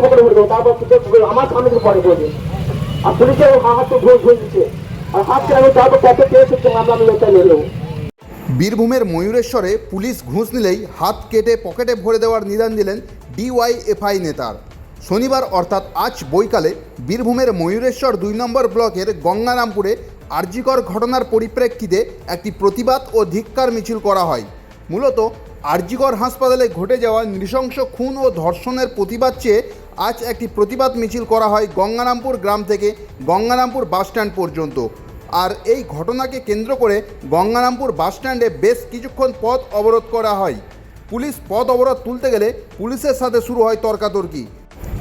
আমি পকেটে ভরে দেবো, তারপর আমার সামনে থেকে পরে করবে। আর পুলিশে হাত তো ধুয়ে দিচ্ছে, আর হাত কে আমি তারপর কত কেস হচ্ছে মামলা আমি লোকটা নিয়ে নেবো। বীরভূমের ময়ূরেশ্বরে পুলিশ ঘুষ নিলেই হাত কেটে পকেটে ভরে দেওয়ার নিদান দিলেন ডিওয়াইএফআই নেতার। শনিবার অর্থাৎ আজ বৈকালে বীরভূমের ময়ূরেশ্বর ২ নম্বর ব্লকের গঙ্গারামপুরে আরজিকর ঘটনার পরিপ্রেক্ষিতে একটি প্রতিবাদ ও ধিক্কার মিছিল করা হয়। মূলত আরজিকর হাসপাতালে ঘটে যাওয়া নৃশংস খুন ও ধর্ষণের প্রতিবাদ চেয়ে আজ একটি প্রতিবাদ মিছিল করা হয় গঙ্গারামপুর গ্রাম থেকে গঙ্গারামপুর বাসস্ট্যান্ড পর্যন্ত। আর এই ঘটনাকে কেন্দ্র করে গঙ্গারামপুর বাসস্ট্যান্ডে বেশ কিছুক্ষণ পথ অবরোধ করা হয়। পুলিশ পথ অবরোধ তুলতে গেলে পুলিশের সাথে শুরু হয় তর্কাতর্কি।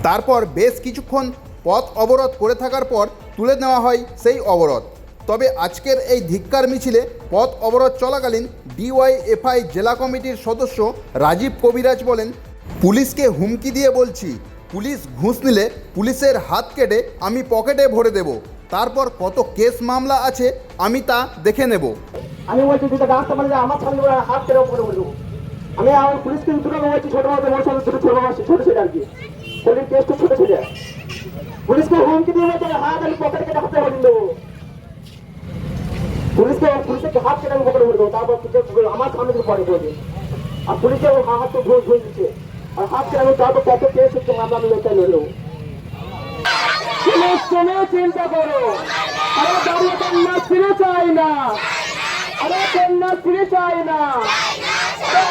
তারপর বেশ কিছুক্ষণ পথ অবরোধ করে থাকার পর তুলে নেওয়া হয় সেই অবরোধ। তবে আজকের এই ধিক্কার মিছিলে পথ অবরোধ চলাকালীন ডিওয়াইএফআই জেলা কমিটির সদস্য রাজীব কবিরাজ বলেন, পুলিশকে হুমকি দিয়ে বলছি, পুলিশ ঘুষ নিলে পুলিশের হাত কেটে আমি পকেটে ভরে দেব, তারপর কত কেস মামলা আছে আমি তা দেখে নেব। আমি বলছি দুটো রাস্তা মানে আমার সামনে হাত কেটে পকেটে ভরে দেবো। আমি আমার পুলিশকে দুটো বলছি, ছোট ভাবে মোর সামনে দুটো ছোট ছেলে আর কি, পুলিশ কেস তো ছোট ছেলে, পুলিশকে হুমকি দিয়ে বলছে হাত আমি পকেটে কেটে হাতে ভরে দেবো। পুলিশের হাত কেটে আমি পকেটে ভরে দেবো, তারপর আমার সামনে থেকে পরে করবে। আর পুলিশে হাত তো ধুয়ে দিচ্ছে, আর হাত কেটে আমি তারপর কত কেস হচ্ছে মামলা আমি লোকটা নিয়ে নেবো। চিন্তা করো, আরে দাঁড়িয়ে কন্যা ফিরে চাই না, আরে কন্যা ফিরে চাই না,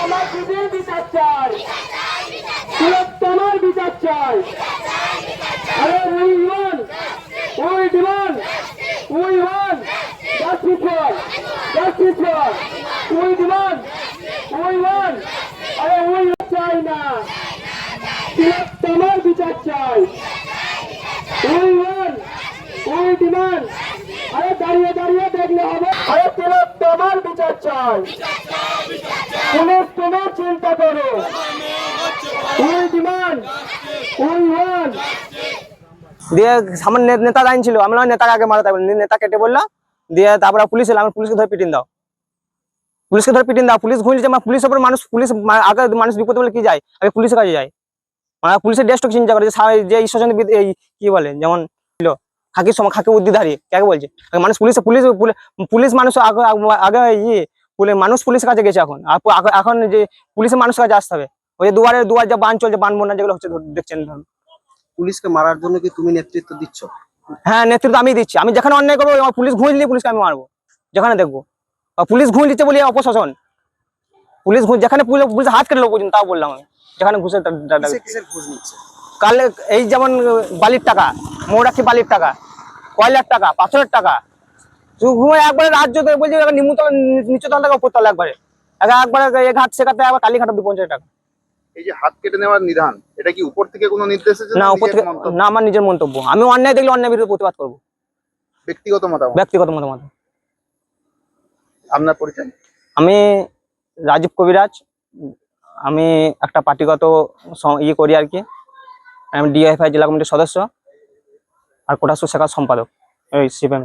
আমার দিদির বিচার চাই, তোমার বিচার চাই। আরে we demand justice for we demand আরে উই চাই না, তোমার বিচার চাই। উই ডিমান্ড আরে দাঁড়িয়ে দেখলে হবে, আরে তোমার বিচার চাই, পুলিশ তুমি চিন্তা করো। উই ডিমান্ড দিয়ে সামনে নেতা লাইন ছিল, আমি নেতাকে আগে মারাতে বলি, নেতা কেটে বললো, দিয়ে তারপরে পুলিশ এলো, আমি পুলিশকে ধরে পিটিন দাও, পুলিশ ঘুরছে, পুলিশের উপর মানুষ, পুলিশ আগে মানুষ বিপদে বলে কি যায়, আগে পুলিশের কাছে যায়, মানে পুলিশের ডেস্ককে চিন্তা করে যে ঈশ্বরচন্দ্র এই কি বলে, যেমন ছিল খাকি উদ্দিধারী কাকে বলছে মানুষ, পুলিশ মানুষ আগে মানুষ পুলিশের কাছে গেছে, এখন যে পুলিশের মানুষের কাছে আসতে হবে। ওই যে দুয়ার যা বান চলছে, বান বন্যা যেগুলো হচ্ছে দেখছেন, পুলিশকে মারার জন্য কি তুমি নেতৃত্ব দিচ্ছ? হ্যাঁ, নেতৃত্ব আমি দিচ্ছি। আমি যেখানে অন্যায় করবো, পুলিশ ঘুষ দিলে পুলিশকে আমি মারবো, যেখানে দেখবো। পুলিশ ঘুষ দিচ্ছে বলি অপশাসন, পুলিশ ঘুষ যেখানে পুলিশ হাত কেটে লোক পর্যন্ত, তাও বললাম আমি, যেখানে ঘুষের কিসের ঘুষ নিচ্ছে? কালে এই যেমন বালির টাকা, মৌরাক্ষী বালির টাকা, কয়লার টাকা, পাথরের টাকা, ঘুমে একবারে রাজ্য বলছে নিম্নতলা নিচুতলা টাকা উপরতলা, একবারে এক হাত শেখাতে আবার কালীঘাট অব্দি পৌঁছে টাকা। এই যে হাত কেটে নেওয়ার নিদান, এটা কি উপর থেকে কোনো নির্দেশ এসেছে? না, উপর থেকে না, আমার নিজের মন্তব্য। আমি অন্যায় দেখলে অন্যায় বিরুদ্ধে প্রতিবাদ করবো, ব্যক্তিগত মতামত। আপনার পরিচয়? আমি রাজীব কবিরাজ, আমি একটা পার্টিগত করি আর কি, আমি ডিওয়াইএফআই জেলা কমিটির সদস্য আর কোটাসুর শাখার সম্পাদক এই সিপিএম।